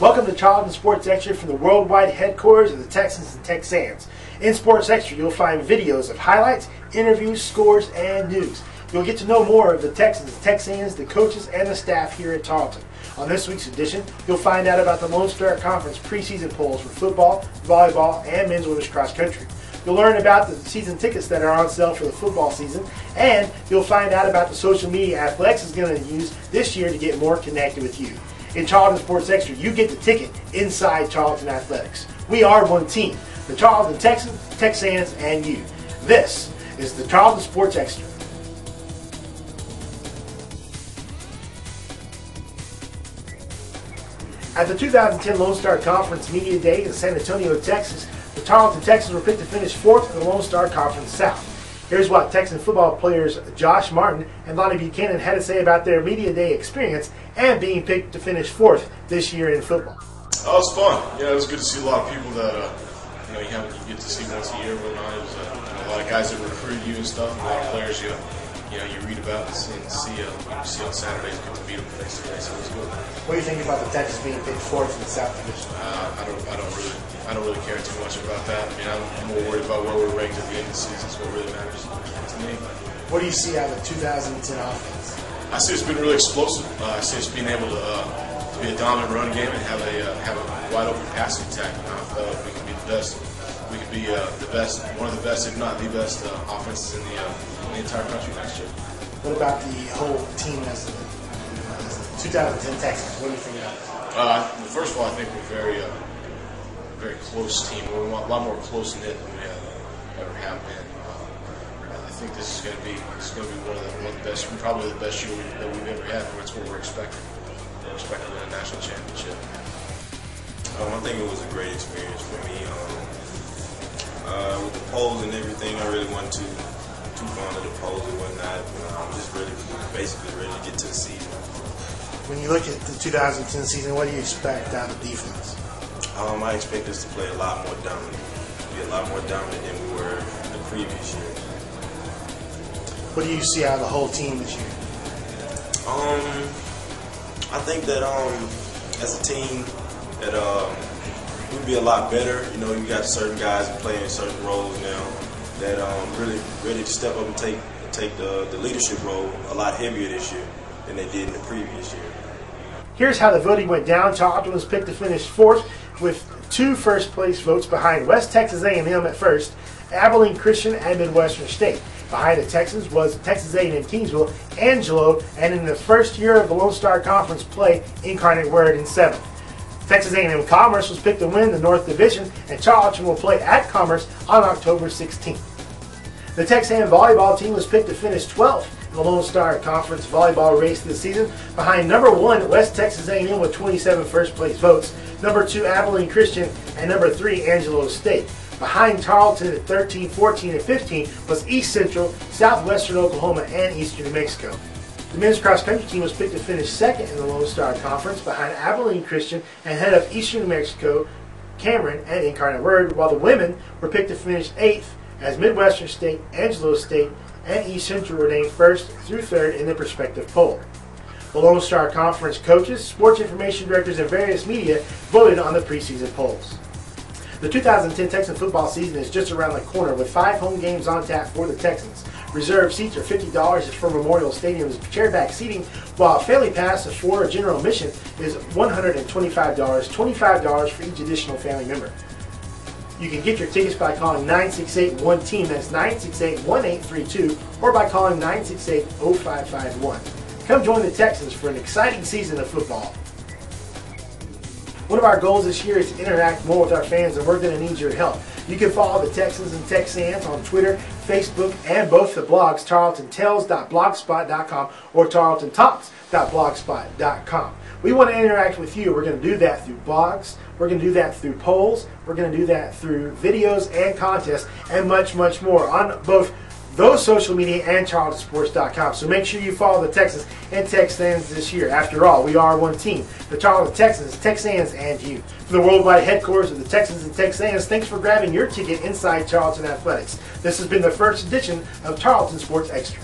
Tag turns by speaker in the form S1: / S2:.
S1: Welcome to Tarleton Sports Extra from the worldwide headquarters of the Texans and Texans. In Sports Extra, you'll find videos of highlights, interviews, scores, and news. You'll get to know more of the Texans, Texans, the coaches, and the staff here at Tarleton. On this week's edition, you'll find out about the Lone Star Conference preseason polls for football, volleyball, and men's and women's cross country. You'll learn about the season tickets that are on sale for the football season, and you'll find out about the social media Athletics is going to use this year to get more connected with you. In Tarleton Sports Extra, you get the ticket inside Tarleton Athletics. We are one team, the Tarleton Texans, Texans, and you. This is the Tarleton Sports Extra. At the 2010 Lone Star Conference Media Day in San Antonio, Texas, the Tarleton Texans were picked to finish 4th in the Lone Star Conference South. Here's what Texan football players Josh Martin and Lonnie Buchanan had to say about their Media Day experience and being picked to finish 4th this year in football.
S2: Oh, it was fun. Yeah, it was good to see a lot of people that you get to see once a year. But a lot of guys that recruit you and stuff, and a lot of players you read about and see on Saturdays, get to meet them face to face. So it was good.
S1: What do you think about the Texans being picked 4th in the South Division?
S2: I don't really care too much about that. I mean, I'm more worried about where we're ranked at the end of the season. It's what really matters to me.
S1: What do you see out of the 2010 offense?
S2: I see it's been really explosive. I see us being able to be a dominant run game and have a wide open passing attack. And I feel like we can be the best. We could be the best, one of the best, if not the best, offenses in the entire country next year.
S1: What about the whole team as the 2010 Texans? What do you think about that?
S2: First of all, I think we're very close team. We're a lot more close knit than we ever have been. I think this is going to be one of the best, probably the best year that we've ever had. That's what we're expecting. We're expecting to win a national championship.
S3: I think it was a great experience for me. With the polls and everything, I really wasn't too fond of the polls and whatnot. I'm just basically ready to get to the season.
S1: When you look at the 2010 season, what do you expect out of defense?
S3: I expect us to play a lot more dominant. Be a lot more dominant than we were the previous year.
S1: What do you see out of the whole team this year?
S3: I think that as a team that we'd be a lot better. You got certain guys playing certain roles now that really ready to step up and take the leadership role a lot heavier this year than they did in the previous year.
S1: Here's how the voting went down. Tarleton was picked to finish 4th with 2 first-place votes behind West Texas A&M at first, Abilene Christian, and Midwestern State. Behind the Texans was Texas A&M Kingsville, Angelo, and in the first year of the Lone Star Conference play, Incarnate Word in 7th. Texas A&M Commerce was picked to win the North Division, and Tarleton will play at Commerce on October 16th. The Texan volleyball team was picked to finish 12th in the Lone Star Conference volleyball race this season, behind number 1 West Texas A&M with 27 first-place votes, number 2 Abilene Christian, and number 3 Angelo State. Behind Tarleton at 13, 14, and 15 was East Central, Southwestern Oklahoma, and Eastern New Mexico. The men's cross country team was picked to finish 2nd in the Lone Star Conference behind Abilene Christian and ahead of Eastern New Mexico, Cameron, and Incarnate Word, while the women were picked to finish 8th as Midwestern State, Angelo State, and East Central were named 1st through 3rd in the respective poll. The Lone Star Conference coaches, sports information directors, and various media voted on the preseason polls. The 2010 Texan football season is just around the corner with 5 home games on tap for the Texans. Reserved seats are $50 for Memorial Stadium's chairback seating, while Family Pass for general admission is $125, $25 for each additional family member. You can get your tickets by calling 968-1TEAM, that's 968-1832, or by calling 968-0551. Come join the Texans for an exciting season of football. One of our goals this year is to interact more with our fans, and we're going to need your help. You can follow the Texans and Texans on Twitter, Facebook, and both the blogs, tarletontales.blogspot.com or tarletontalks.blogspot.com. We want to interact with you. We're going to do that through blogs, we're going to do that through polls, we're going to do that through videos and contests, and much, much more on both those social media and tarletonsports.com. So make sure you follow the Texans and Texans this year. After all, we are one team, the Tarleton Texans, Texans, and you. From the worldwide headquarters of the Texans and Texans, thanks for grabbing your ticket inside Tarleton Athletics. This has been the first edition of Tarleton Sports Extra.